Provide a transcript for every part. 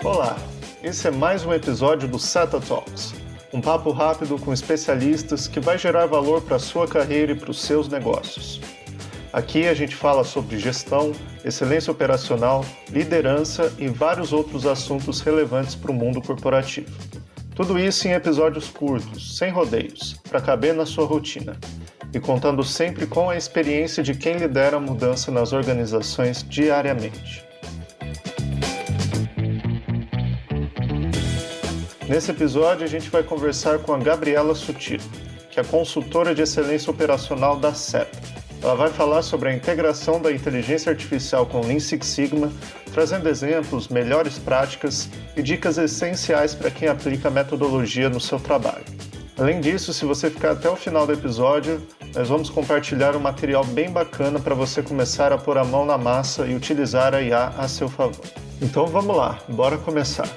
Olá, esse é mais um episódio do SETA Talks, um papo rápido com especialistas que vai gerar valor para a sua carreira e para os seus negócios. Aqui a gente fala sobre gestão, excelência operacional, liderança e vários outros assuntos relevantes para o mundo corporativo. Tudo isso em episódios curtos, sem rodeios, para caber na sua rotina. E contando sempre com a experiência de quem lidera a mudança nas organizações diariamente. Nesse episódio, a gente vai conversar com a Gabriela Sutilo, que é consultora de excelência operacional da SETA. Ela vai falar sobre a integração da inteligência artificial com Lean Six Sigma, trazendo exemplos, melhores práticas e dicas essenciais para quem aplica a metodologia no seu trabalho. Além disso, se você ficar até o final do episódio, nós vamos compartilhar um material bem bacana para você começar a pôr a mão na massa e utilizar a IA a seu favor. Então vamos lá, bora começar!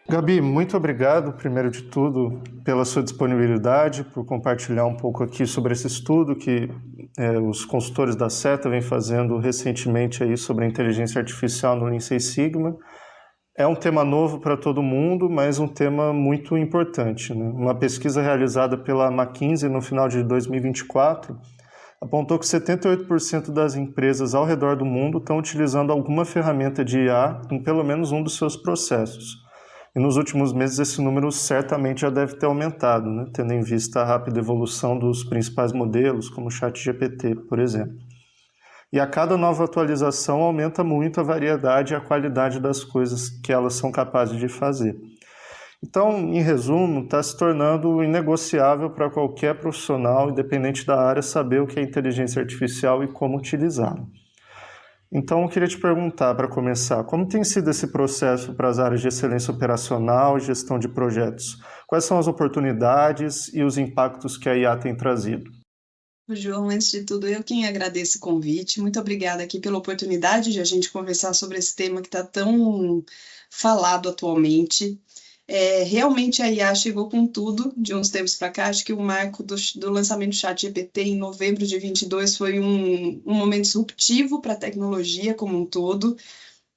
Gabi, muito obrigado, primeiro de tudo, pela sua disponibilidade, por compartilhar um pouco aqui sobre esse estudo que os consultores da SETA vêm fazendo recentemente aí sobre a inteligência artificial no Lean Six Sigma. É um tema novo para todo mundo, mas um tema muito importante, né? Uma pesquisa realizada pela McKinsey no final de 2024 apontou que 78% das empresas ao redor do mundo estão utilizando alguma ferramenta de IA em pelo menos um dos seus processos. E nos últimos meses esse número certamente já deve ter aumentado, né? Tendo em vista a rápida evolução dos principais modelos, como o ChatGPT, por exemplo. E a cada nova atualização aumenta muito a variedade e a qualidade das coisas que elas são capazes de fazer. Então, em resumo, está se tornando inegociável para qualquer profissional, independente da área, saber o que é inteligência artificial e como utilizá-la. Então, eu queria te perguntar, para começar, como tem sido esse processo para as áreas de excelência operacional e gestão de projetos? Quais são as oportunidades e os impactos que a IA tem trazido? João, antes de tudo, eu quem agradeço o convite. Muito obrigada aqui pela oportunidade de a gente conversar sobre esse tema que está tão falado atualmente. Realmente a IA chegou com tudo de uns tempos para cá. Acho que o marco do lançamento do ChatGPT em novembro de 2022 foi um momento disruptivo para a tecnologia como um todo.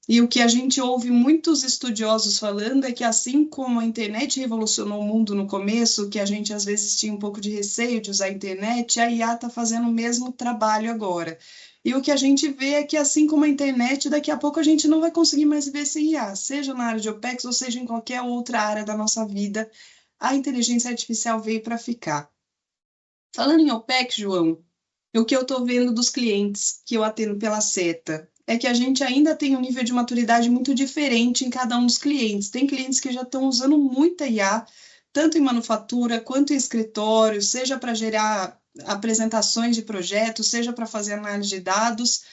E o que a gente ouve muitos estudiosos falando é que assim como a internet revolucionou o mundo no começo, que a gente às vezes tinha um pouco de receio de usar a internet, a IA está fazendo o mesmo trabalho agora. E o que a gente vê é que assim como a internet, daqui a pouco a gente não vai conseguir mais viver sem IA, seja na área de OPEX ou seja em qualquer outra área da nossa vida, a inteligência artificial veio para ficar. Falando em OPEX, João, o que eu estou vendo dos clientes que eu atendo pela SETA, é que a gente ainda tem um nível de maturidade muito diferente em cada um dos clientes. Tem clientes que já estão usando muita IA, tanto em manufatura quanto em escritório, seja para gerar apresentações de projetos, seja para fazer análise de dados.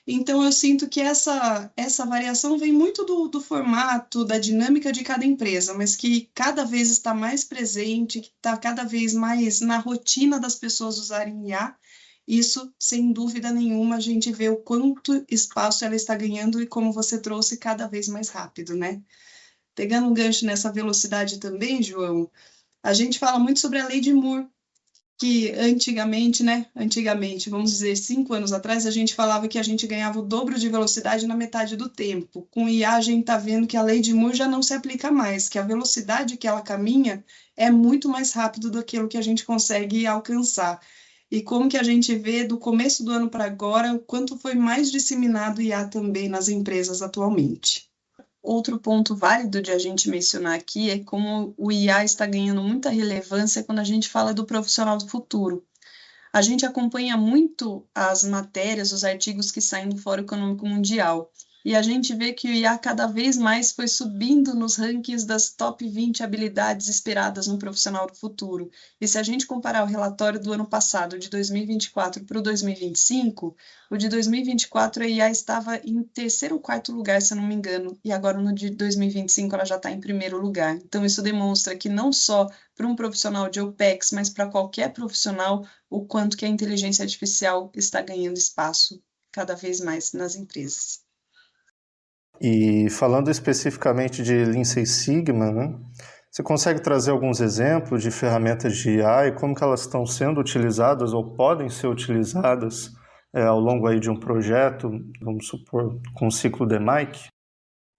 Então, eu sinto que essa variação vem muito do formato, da dinâmica de cada empresa, mas que cada vez está mais presente, que está cada vez mais na rotina das pessoas usarem IA. Isso, sem dúvida nenhuma, a gente vê o quanto espaço ela está ganhando e como você trouxe, cada vez mais rápido, né? Pegando um gancho nessa velocidade também, João, a gente fala muito sobre a lei de Moore, que antigamente, vamos dizer, 5 anos atrás, a gente falava que a gente ganhava o dobro de velocidade na metade do tempo. Com o IA, a gente está vendo que a lei de Moore já não se aplica mais, que a velocidade que ela caminha é muito mais rápido do que aquilo que a gente consegue alcançar. E como que a gente vê do começo do ano para agora, o quanto foi mais disseminado o IA também nas empresas atualmente. Outro ponto válido de a gente mencionar aqui é como o IA está ganhando muita relevância quando a gente fala do profissional do futuro. A gente acompanha muito as matérias, os artigos que saem do Fórum Econômico Mundial. E a gente vê que o IA cada vez mais foi subindo nos rankings das top 20 habilidades esperadas no profissional do futuro. E se a gente comparar o relatório do ano passado, de 2024 para o 2025, o de 2024 a IA estava em terceiro ou quarto lugar, se eu não me engano, e agora no de 2025 ela já está em primeiro lugar. Então isso demonstra que não só para um profissional de OPEX, mas para qualquer profissional, o quanto que a inteligência artificial está ganhando espaço cada vez mais nas empresas. E falando especificamente de Lean Six Sigma, né, você consegue trazer alguns exemplos de ferramentas de IA e como que elas estão sendo utilizadas ou podem ser utilizadas ao longo aí de um projeto, vamos supor, com o ciclo DMAIC?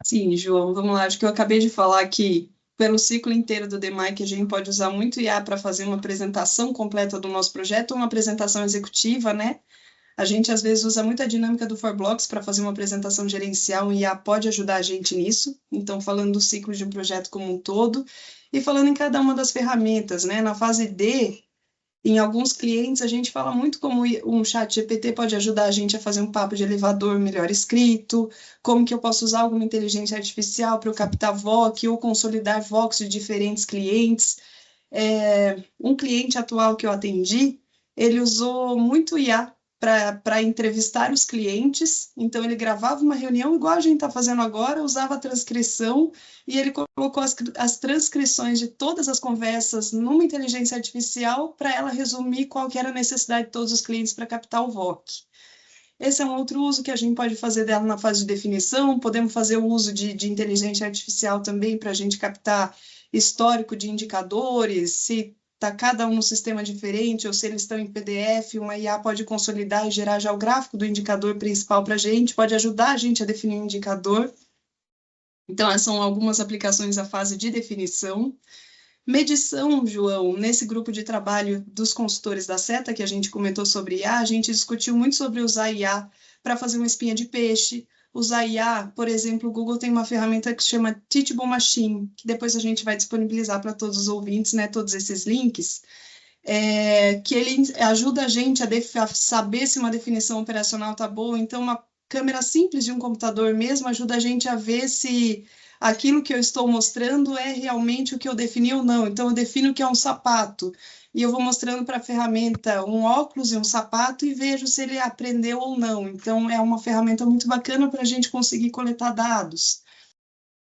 Sim, João, vamos lá. Acho que eu acabei de falar que pelo ciclo inteiro do DMAIC a gente pode usar muito IA para fazer uma apresentação completa do nosso projeto, uma apresentação executiva, né? A gente às vezes usa muito a dinâmica do Forblocks para fazer uma apresentação gerencial e a IA pode ajudar a gente nisso. Então, falando do ciclo de um projeto como um todo e falando em cada uma das ferramentas, né? Na fase D, em alguns clientes, a gente fala muito como um chat GPT pode ajudar a gente a fazer um papo de elevador melhor escrito, como que eu posso usar alguma inteligência artificial para eu captar VOC ou consolidar VOCs de diferentes clientes. Um cliente atual que eu atendi, ele usou muito IA para entrevistar os clientes, então ele gravava uma reunião igual a gente está fazendo agora, usava a transcrição e ele colocou as transcrições de todas as conversas numa inteligência artificial para ela resumir qual que era a necessidade de todos os clientes para captar o VOC. Esse é um outro uso que a gente pode fazer dela na fase de definição, podemos fazer o uso de inteligência artificial também para a gente captar histórico de indicadores, se está cada um num sistema diferente ou se eles estão em PDF, uma IA pode consolidar e gerar já o gráfico do indicador principal para a gente, pode ajudar a gente a definir um indicador. Então, essas são algumas aplicações da fase de definição. Medição, João, nesse grupo de trabalho dos consultores da SETA, que a gente comentou sobre IA, a gente discutiu muito sobre usar IA para fazer uma espinha de peixe, usar IA, por exemplo, o Google tem uma ferramenta que se chama Teachable Machine, que depois a gente vai disponibilizar para todos os ouvintes, né, todos esses links, que ele ajuda a gente a saber se uma definição operacional está boa. Então, uma câmera simples de um computador mesmo ajuda a gente a ver se aquilo que eu estou mostrando é realmente o que eu defini ou não. Então, eu defino que é um sapato, e eu vou mostrando para a ferramenta um óculos e um sapato e vejo se ele aprendeu ou não. Então, é uma ferramenta muito bacana para a gente conseguir coletar dados.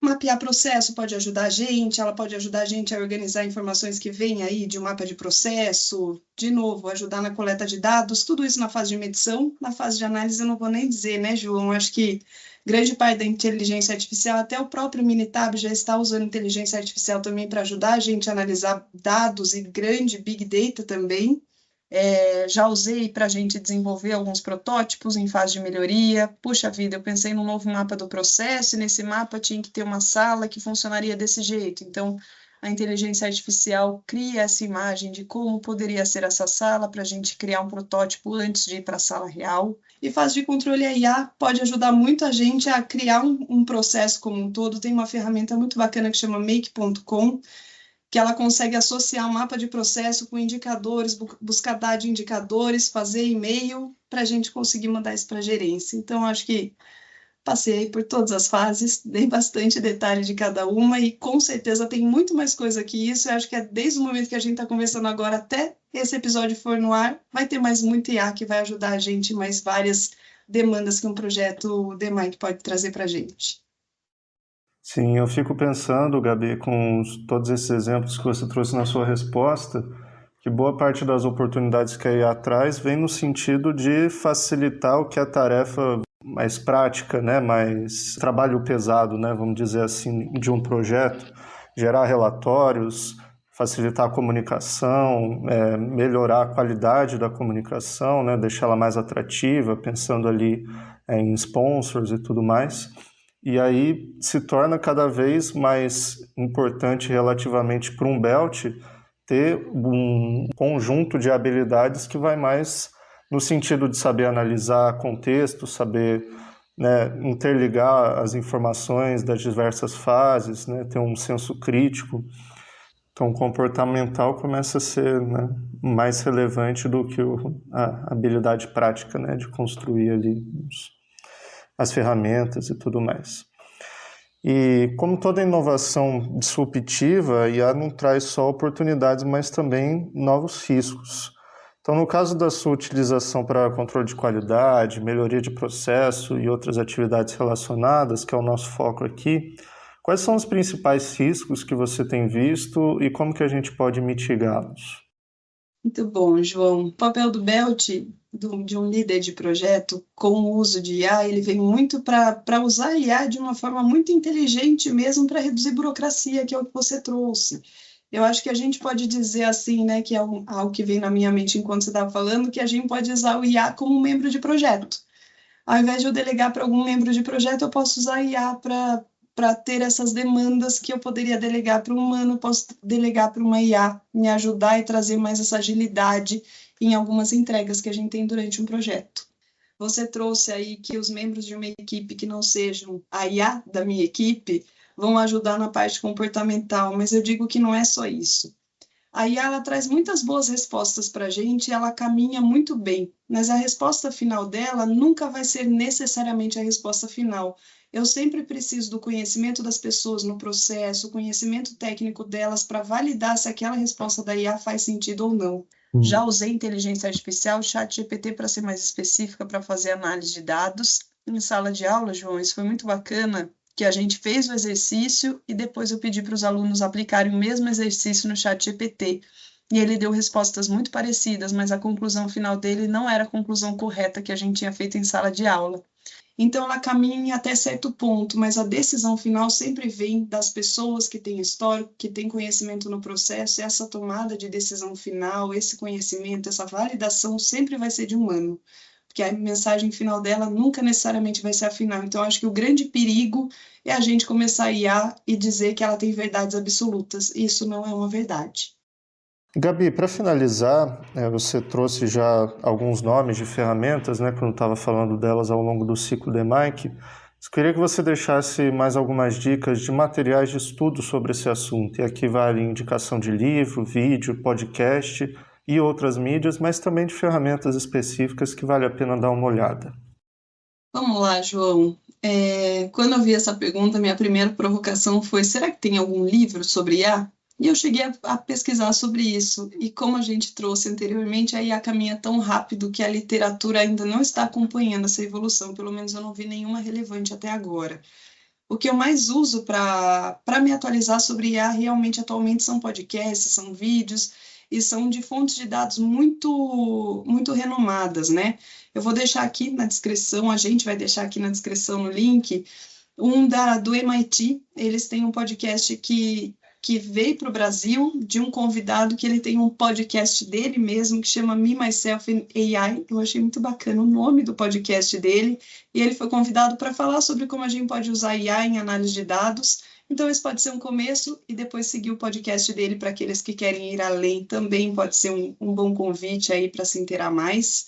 Mapear processo pode ajudar a gente, ela pode ajudar a gente a organizar informações que vêm aí de um mapa de processo, de novo, ajudar na coleta de dados, tudo isso na fase de medição. Na fase de análise eu não vou nem dizer, né, João? Acho que grande parte da inteligência artificial, até o próprio Minitab já está usando inteligência artificial também para ajudar a gente a analisar dados e grande Big Data também. Já usei para a gente desenvolver alguns protótipos em fase de melhoria. Puxa vida, eu pensei num novo mapa do processo e nesse mapa tinha que ter uma sala que funcionaria desse jeito. Então, a inteligência artificial cria essa imagem de como poderia ser essa sala para a gente criar um protótipo antes de ir para a sala real. E fase de controle, a IA pode ajudar muito a gente a criar um processo como um todo. Tem uma ferramenta muito bacana que chama make.com, que ela consegue associar um mapa de processo com indicadores, buscar dados de indicadores, fazer e-mail para a gente conseguir mandar isso para a gerência. Então, acho que passei por todas as fases, dei bastante detalhe de cada uma e com certeza tem muito mais coisa que isso. Eu acho que desde o momento que a gente está conversando agora até esse episódio for no ar, vai ter mais muito IA que vai ajudar a gente, mais várias demandas que um projeto DMAIC pode trazer para a gente. Sim, eu fico pensando, Gabi, com todos esses exemplos que você trouxe na sua resposta, que boa parte das oportunidades que a IA traz vem no sentido de facilitar o que é a tarefa mais prática, né, mais trabalho pesado, né, vamos dizer assim, de um projeto, gerar relatórios, facilitar a comunicação, melhorar a qualidade da comunicação, né, deixá-la mais atrativa, pensando ali em sponsors e tudo mais. E aí se torna cada vez mais importante relativamente para um Belt ter um conjunto de habilidades que vai mais no sentido de saber analisar contexto, saber, né, interligar as informações das diversas fases, né, ter um senso crítico. Então, o comportamental começa a ser, né, mais relevante do que a habilidade prática, né, de construir ali as ferramentas e tudo mais. E como toda inovação disruptiva, a IA não traz só oportunidades, mas também novos riscos. Então, no caso da sua utilização para controle de qualidade, melhoria de processo e outras atividades relacionadas, que é o nosso foco aqui, quais são os principais riscos que você tem visto e como que a gente pode mitigá-los? Muito bom, João. O papel do Belt, de um líder de projeto com o uso de IA, ele vem muito para usar a IA de uma forma muito inteligente mesmo para reduzir burocracia, que é o que você trouxe. Eu acho que a gente pode dizer assim, né, que é algo que vem na minha mente enquanto você estava falando, que a gente pode usar o IA como membro de projeto. Ao invés de eu delegar para algum membro de projeto, eu posso usar a IA para ter essas demandas que eu poderia delegar para um humano, posso delegar para uma IA, me ajudar e trazer mais essa agilidade em algumas entregas que a gente tem durante um projeto. Você trouxe aí que os membros de uma equipe que não sejam a IA da minha equipe vão ajudar na parte comportamental, mas eu digo que não é só isso. A IA ela traz muitas boas respostas para a gente, ela caminha muito bem, mas a resposta final dela nunca vai ser necessariamente a resposta final. Eu sempre preciso do conhecimento das pessoas no processo, o conhecimento técnico delas para validar se aquela resposta da IA faz sentido ou não. Já usei inteligência artificial, ChatGPT para ser mais específica, para fazer análise de dados. Em sala de aula, João, isso foi muito bacana, que a gente fez o exercício e depois eu pedi para os alunos aplicarem o mesmo exercício no ChatGPT. E ele deu respostas muito parecidas, mas a conclusão final dele não era a conclusão correta que a gente tinha feito em sala de aula. Então, ela caminha até certo ponto, mas a decisão final sempre vem das pessoas que têm histórico, que têm conhecimento no processo, e essa tomada de decisão final, esse conhecimento, essa validação sempre vai ser de humano, porque a mensagem final dela nunca necessariamente vai ser a final. Então, acho que o grande perigo é a gente começar a IA e dizer que ela tem verdades absolutas. Isso não é uma verdade. Gabi, para finalizar, você trouxe já alguns nomes de ferramentas, né, quando estava falando delas ao longo do ciclo de Mike. Eu queria que você deixasse mais algumas dicas de materiais de estudo sobre esse assunto. E aqui vale indicação de livro, vídeo, podcast e outras mídias, mas também de ferramentas específicas que vale a pena dar uma olhada. Vamos lá, João. Quando eu vi essa pergunta, minha primeira provocação foi: será que tem algum livro sobre IA? E eu cheguei a pesquisar sobre isso. E como a gente trouxe anteriormente, a IA caminha tão rápido que a literatura ainda não está acompanhando essa evolução. Pelo menos eu não vi nenhuma relevante até agora. O que eu mais uso para me atualizar sobre IA realmente atualmente são podcasts, são vídeos e são de fontes de dados muito, muito renomadas, né? Eu vou deixar aqui na descrição, a gente vai deixar aqui na descrição no link, do MIT. Eles têm um podcast que veio para o Brasil, de um convidado que ele tem um podcast dele mesmo, que chama Me, Myself and AI. Eu achei muito bacana o nome do podcast dele, e ele foi convidado para falar sobre como a gente pode usar IA em análise de dados. Então, esse pode ser um começo, e depois seguir o podcast dele para aqueles que querem ir além, também pode ser um bom convite aí para se inteirar mais.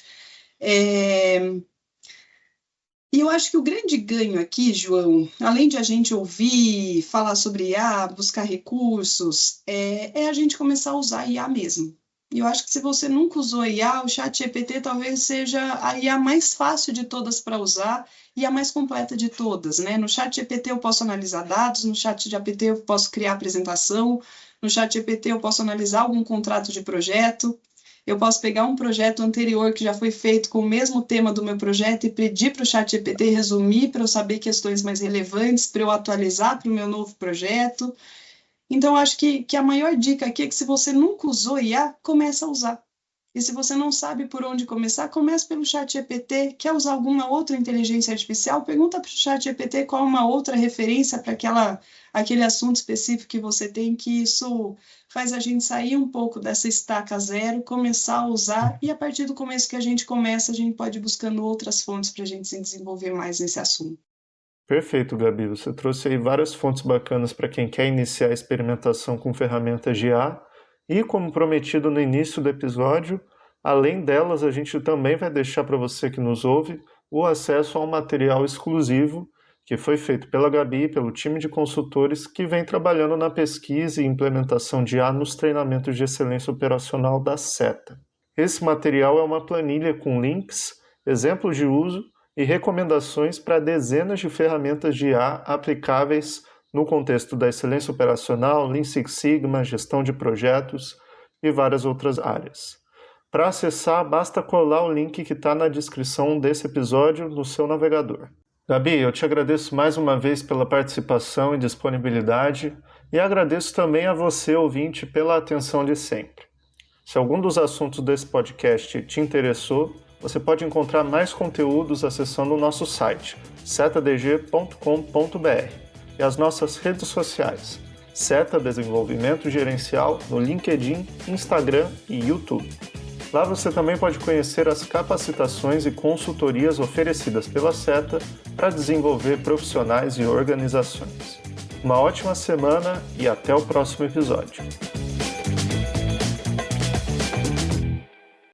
E eu acho que o grande ganho aqui, João, além de a gente ouvir, falar sobre IA, buscar recursos, é a gente começar a usar IA mesmo. E eu acho que se você nunca usou IA, o ChatGPT talvez seja a IA mais fácil de todas para usar e a mais completa de todas, né? No ChatGPT eu posso analisar dados, no ChatGPT eu posso criar apresentação, no ChatGPT eu posso analisar algum contrato de projeto. Eu posso pegar um projeto anterior que já foi feito com o mesmo tema do meu projeto e pedir para o ChatGPT resumir para eu saber questões mais relevantes, para eu atualizar para o meu novo projeto. Então, acho que a maior dica aqui é que se você nunca usou IA, começa a usar. E se você não sabe por onde começar, comece pelo ChatGPT. Quer usar alguma outra inteligência artificial? Pergunta para o ChatGPT qual uma outra referência para aquele assunto específico que você tem, que isso faz a gente sair um pouco dessa estaca zero, começar a usar, e a partir do começo que a gente começa, a gente pode ir buscando outras fontes para a gente se desenvolver mais nesse assunto. Perfeito, Gabi. Você trouxe aí várias fontes bacanas para quem quer iniciar a experimentação com ferramentas de IA. E, como prometido no início do episódio, além delas, a gente também vai deixar para você que nos ouve o acesso a um material exclusivo que foi feito pela Gabi e pelo time de consultores que vem trabalhando na pesquisa e implementação de IA nos treinamentos de excelência operacional da SETA. Esse material é uma planilha com links, exemplos de uso e recomendações para dezenas de ferramentas de IA aplicáveis no contexto da excelência operacional, Lean Six Sigma, gestão de projetos e várias outras áreas. Para acessar, basta colar o link que está na descrição desse episódio no seu navegador. Gabi, eu te agradeço mais uma vez pela participação e disponibilidade e agradeço também a você, ouvinte, pela atenção de sempre. Se algum dos assuntos desse podcast te interessou, você pode encontrar mais conteúdos acessando o nosso site, setadg.com.br, e as nossas redes sociais, Seta Desenvolvimento Gerencial no LinkedIn, Instagram e YouTube. Lá você também pode conhecer as capacitações e consultorias oferecidas pela Seta para desenvolver profissionais e organizações. Uma ótima semana e até o próximo episódio.